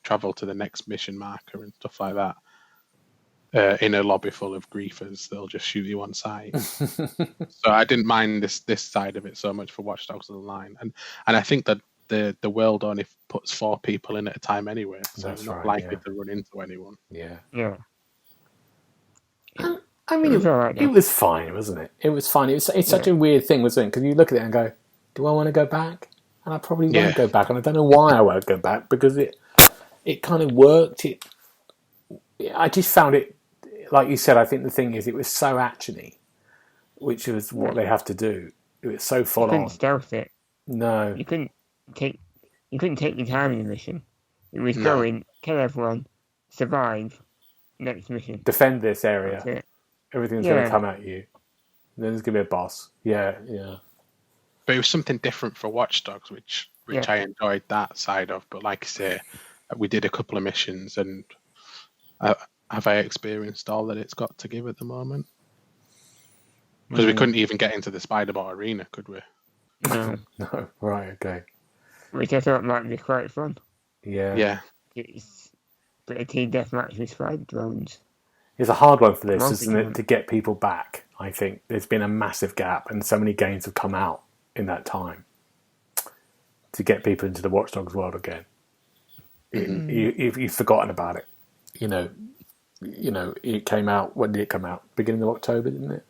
travel to the next mission marker and stuff like that. In a lobby full of griefers, they'll just shoot you on sight. So I didn't mind this side of it so much for Watch Dogs Online, and I think that the world only puts 4 people in at a time anyway, so that's not likely to run into anyone. Yeah. I mean, it was fine, wasn't it? It was fine. It's such a weird thing, wasn't it? Because you look at it and go, "Do I want to go back?" And I probably won't go back, and I don't know why I won't go back, because it kind of worked. I just found it. Like you said, I think the thing is, it was so actiony, which was what they have to do. It was so full on. You couldn't stealth it. No, you couldn't take your time in the mission. It was go in, kill everyone, survive. Next mission. Defend this area. Everything's going to come at you. Then there's going to be a boss. Yeah. But it was something different for Watch Dogs, which I enjoyed that side of. But like I say, we did a couple of missions, and have I experienced all that it's got to give at the moment? Because we couldn't even get into the Spider-Bot arena, could we? No. No. Right, okay. Which I thought might be quite fun. Yeah. It's a bit of team deathmatch with spider drones. It's a hard one for this, isn't it? To get people back. I think there's been a massive gap, and so many games have come out in that time to get people into the Watch Dogs world again. You've forgotten about it. It came out. When did it come out? Beginning of October, didn't it?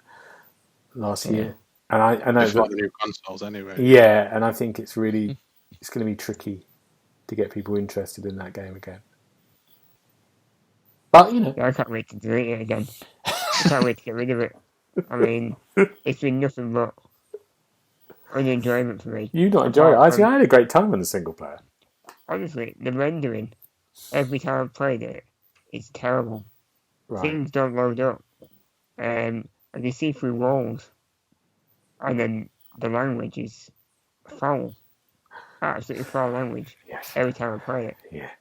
Last year. And I know before the new consoles, anyway. Yeah, and I think it's going to be tricky to get people interested in that game again. But I can't wait to delete it again. I can't wait to get rid of it. I mean, it's been nothing but unenjoyment for me. You not enjoy it? I had a great time on the single player. honestly, the rendering, every time I've played it, it's terrible. Right. Things don't load up. I can see through walls. And then the language is foul. Absolutely foul language. Yes. Every time I play it. Yeah.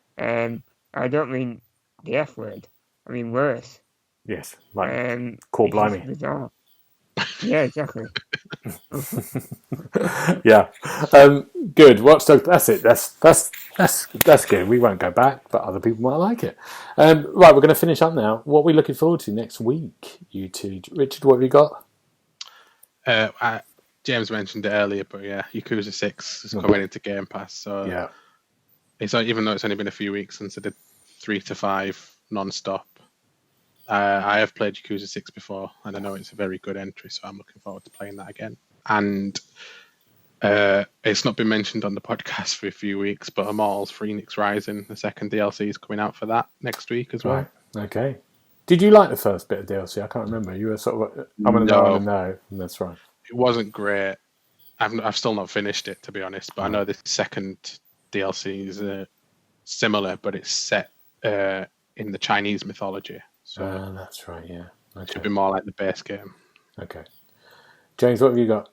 I don't mean the F word. I mean worse. Yes. Like Core blimey. Bizarre. Yeah, exactly. Yeah. Good. Watch Dogs. That's it. That's good. We won't go back, but other people might like it. Right, we're going to finish up now. What are we looking forward to next week, you two? Richard, what have you got? James mentioned it earlier, but yeah, Yakuza 6 is coming into Game Pass. So yeah, it's even though it's only been a few weeks since I did 3 to 5 non-stop. I have played Yakuza 6 before, and I know it's a very good entry, so I'm looking forward to playing that again. And it's not been mentioned on the podcast for a few weeks, but Immortals Phoenix Rising, the second DLC, is coming out for that next week as well. Right. Okay. Did you like the first bit of DLC? I can't remember. You were sort of, I'm going to know. That's right. It wasn't great. I've still not finished it, to be honest, but I know the second DLC is similar, but it's set in the Chinese mythology. So that's right, yeah. Okay. It should be more like the base game. Okay. James, what have you got?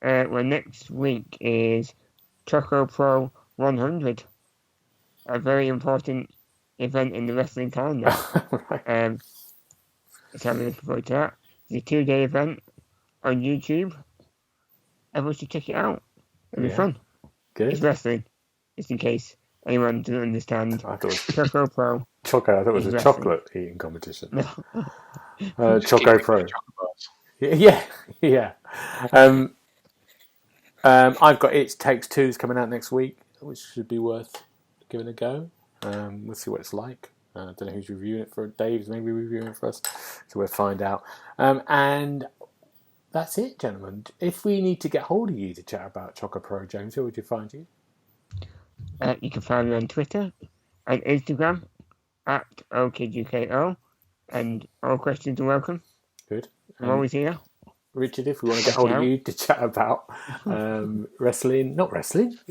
Well, next week is Choco Pro 100, a very important event in the wrestling calendar. Right. So I'm looking forward to that. It's a 2-day event on YouTube. Everyone should check it out. It'll be fun. Good. It's wrestling, just in case anyone doesn't understand. I thought it was Choco Pro. Choco. I thought it was a wrestling. chocolate eating competition. No. Choco Pro. Yeah. I've got It Takes Two's coming out next week, which should be worth giving a go. We'll see what it's like. I don't know who's reviewing it for. Dave's maybe reviewing it for us, so we'll find out. And that's it, gentlemen. If we need to get hold of you to chat about Choco Pro, James, where would you find you? You can find me on Twitter and Instagram at OKGKO, and all questions are welcome. Good. I'm always here. Richard, if we want to get hold of you to chat about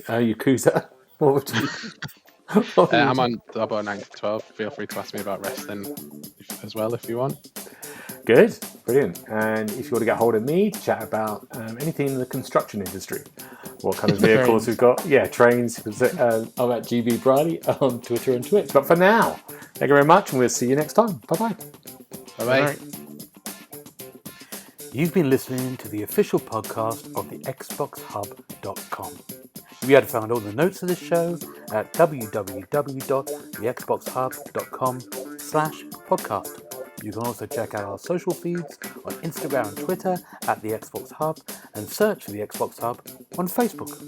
Yakuza, what would you... I'm on about 9 to 12. Feel free to ask me about wrestling as well if you want. Good, brilliant. And if you want to get hold of me to chat about anything in the construction industry, what kind of vehicles we've got, trains, I'm at GB Briley on Twitter and Twitch. But for now, thank you very much, and we'll see you next time. Bye-bye. Bye-bye. You've been listening to the official podcast of TheXboxHub.com. You had found all the notes of this show at www.TheXboxHub.com/podcast. You can also check out our social feeds on Instagram and Twitter at The Xbox Hub, and search for The Xbox Hub on Facebook.